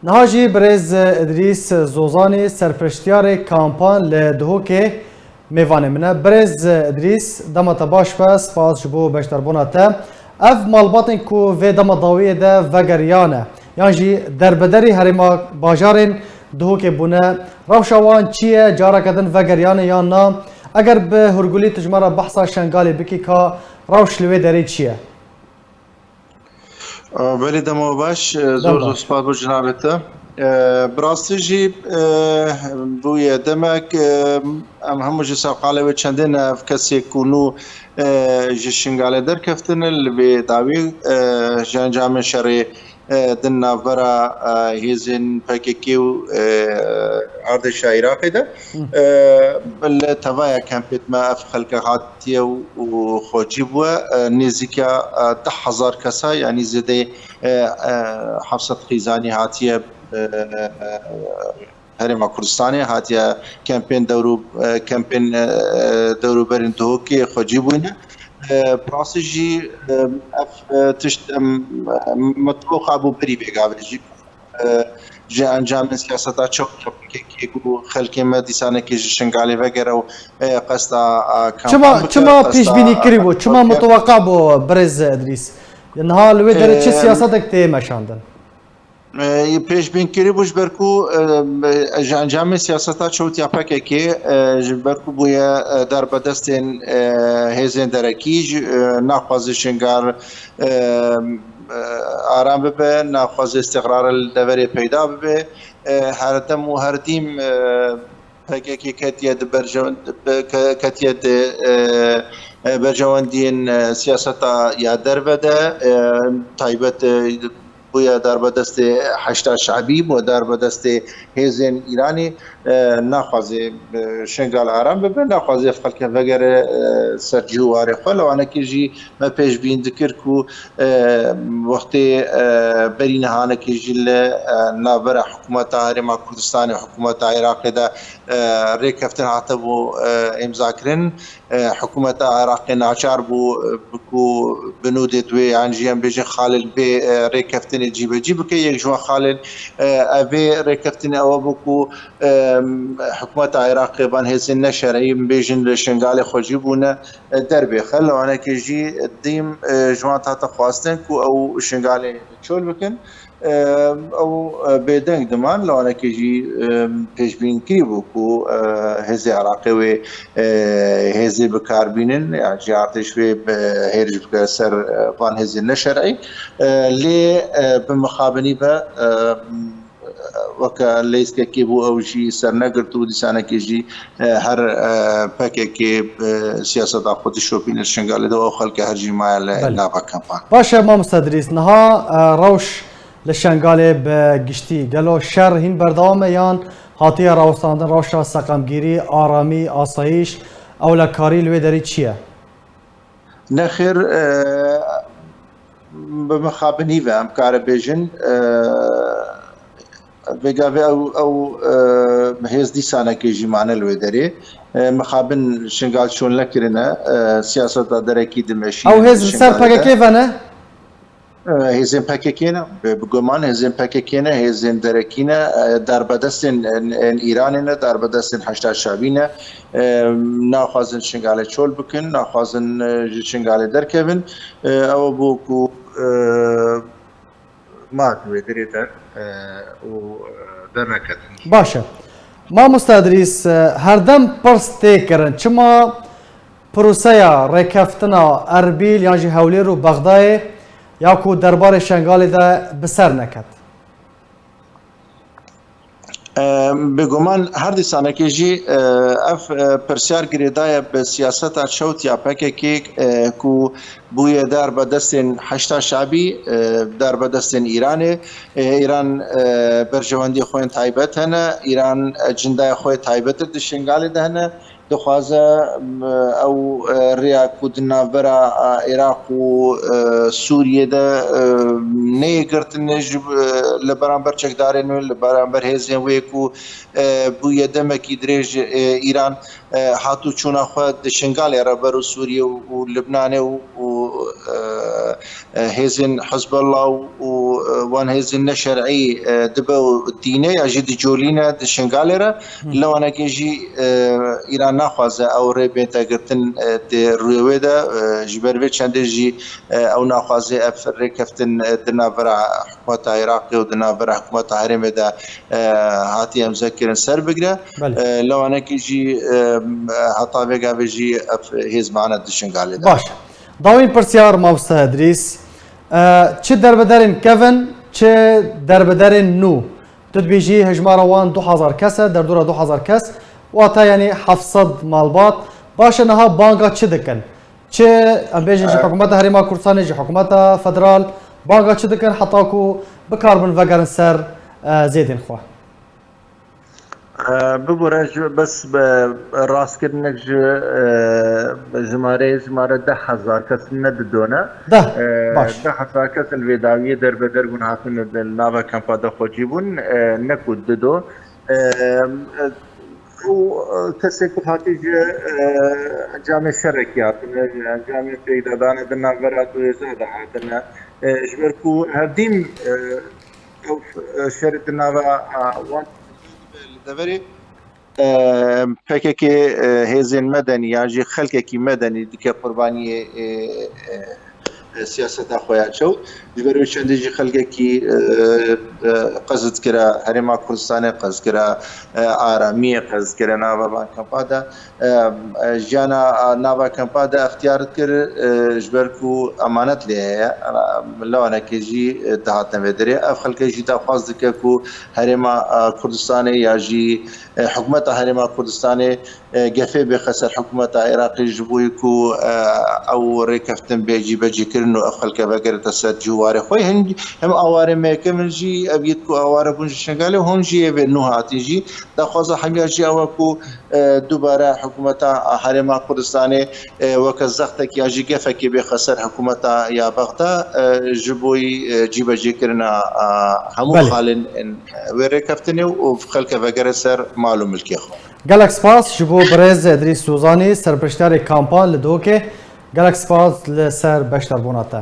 نهاجی برز ادریس زوزانی سرپرشتیار کامپان لدهوک میوانه منه برز ادریس دمت باش پس پاس جبو بشتربوناته اف مالباتن کو و دم ضویه ده وگریانه یعنی در بدری هرما باجارن دهوک بونه روشوان چیه جارا کدن وگریانه یا نه اگر به هرگولی تجمره بحثا شنگالی بکی که روش لوی داری چیه بله دمو باش زور سپاس بو جنابته براستی جی بوی دمک ام همو جی ساقاله و چندین کسی کنو جشنگاله در کفتن لبی داوی جنجام شری دن نافرا هیزن پاکیو اردش عراقی ده بل توایا کمپیت ما اف خلق هاتیه و خوجی بو نزیکا 10,000 کسا یعنی زده حفصت خیزانی هاتیه هرما کردستانی هاتیه کمپین دورو برین توکی خوجی بوینه پراسجی تشت مطبوخ ابو بری بگاوجی جه انجام سیاستا چوک که خلک مدیسانه که شنگالی وگره و قصدا چما پیش بینی کری بو چما متوقع بو برز ادریس نها لوی در چه سیاستک تی مشاندن پیش بین کری بوش برکو انجام سیاستا چوت یا پکه که برکو بویا در بدستن هزین درکیج نخواز شنگار آرام ببه نخواز استقرار الدوری پیدا ببه هر دم و هر دیم پکه که کتید برجواندین سیاستا یا در بده تایبت بویا در بدست حشد شعبی و در بدست هزین ایرانی نخوازه شنگال آرام ببه نخوازه خلق وگر سرجواره خلا وانا کیجی ما پیش بین ذکر کو وقتی برین هانه کیجی نابر حکومت هرما کردستان حکومت عراق ده ریکفتن عتبو امضا کرن حکومت عراق ناچار بو بنود دوی انجام بيجي خالد بي ريكفتني جيب كي يجوا خالد ابي ريكفتني او بكو حكومه العراق بان هزن شرعي بيجن شنغال خوجيبونا دربي خلوا انا كيجي ديم جوانتا تخواستن كو او شنغال چول بكن او بيدنگ دمان لو انا كيجي پیش بین کی بو کو هزي عراقي و هزي بكاربينن يعني جاتش و هيرج بكسر فان هزي الشرعي لي بمخابني ب وكا ليس كيبو او شي سرنقرتو ديسانا كيجي هر باكي سياسه خود شوبين الشنغال دو خلق هرجي مال نابا كامبان باشا ما مستدريس نها روش لشنگاله بگشتی گلو شر هین بردامه یان هاتیه راوستاندن روشا سقمگیری آرامی آسایش اولکاری لوی داری چیه؟ نخیر بمخابنی و امکار بیجن بگاوه او هز دیسانه که جیمانه لوی داری مخابن شنگال شون لکرنه سیاست درکی دمشی او هز سر پاکه کیفانه؟ هزین پاکیکنه بگمان هزین پاکیکنه هزین درکینه در بدستن ایرانی نه در بدستن حشد شعبینه نخوازن شنگاله چول بکن نخوازن شنگاله درکون او بوکو ما تویدری در و در نکردن باشه ما مستدرس هر دم پرس تکرن چما پروسه ریکفتنا اربیل یعنی هولی رو بغداد یا کو دربار شنگالی ده بسر نکد بگمان هر دیسانه که جی اف پرسیار گریدای به سیاست شوت یا پکه که کو بوی در بدستن حشد شعبی در بدستن ایران برجواندی خوین تایبت هنه ایران جندای خوی تایبت دشنگالی ده هنه دخوازه او ریا کودنا برا عراق و سوریه ده نیگرتنج لبرانبر چکدارین و لبرانبر هزین ویکو بوی دمکی دریج ایران هاتو چونا خود شنگالی را برو سوریه و لبنان و هزین حزب الله و وان هێزن نەشەرعی دبە و دینێ یا ژی دجۆلینە دشنگالێرە لەوانەکێژی ئیران ناخوازە ئەو ڕێ بێتەگرتن ڕوێوێدا ji ber vê çendê jî ew naxwaze ev rêkeftin di navbera hikûmeta Iraqê û di navbera hikûmeta herêmê de hatiye emzekirin ser bigire lewanekî jî heta vêgavê jî ev hêz mane dişingalê de. Baş. Dawîn pirsiyar Mavsta Edrîs çi derbederên kevin çi derbederên nû tu dibêjî hejmara wan 2000 kes e derdora 2000 kes wata yanî 700 malbat baş e niha banga çi dikin çi em bêjin ji hikûmeta Herêma Kurdistanê ji hikûmeta federal banga çi dikin heta ku bikarbin vegerin ser zêdên xwe. ببوره بس راستکردنک ژماره 10,000 کس ندونه 10,000 کس الویداوی در بدر بون هاتون ناوا کمپا دخوجی بون نکود دو و کسی که هاتی انجام شرکیات انجام پیدادان در ناورات و زاده هاتنه جبرکو هردیم شرط ناوا وان دەبەری پێکێکی هێزên مەدەنی یاژی خەلکێکی مەدەنی دیکە قوربانی سیاسەتا خۆیان چەوت لەبەر چەندێکی خەلکێکی قەزت کرا هەرێما کوردستانê قەز کرا ئارامیە قەز کرا ناوا کەمپادا ژیانە ناوا کەمپادا اختیارت کرد ji ber ku emanet lê heye lewanekê jî dihatine vê derê ev xelkê jî daxwaz dike ku herêma Kurdistanê ya jî hikûmeta herêma Kurdistanê gefê bêxe ser hikûmeta Iraqê ji bo ku ew rêkeftin bê cîbecîkirin û ev xelke vegerite ser ciwarê xwe hem awarê meke min jî ev yet ku aware bûn ji şengalê hûn jî evê nû hatî jî daxwaza hemiya jî ew ku dubare hikûmeta herêma Kurdistanê weke zextekî ya jî gefekê bêxe ser hikûmeta ya Bexda ji bo cîbecîkirina hemû xalên wê rêkeftinê û xelke vegere ser mal û milkê xwe. Gelek spas ji bo Birêz Edrîs Zozanî serpirştiyarê kampan li Duhokê gelek spas li ser beşdarbûna te.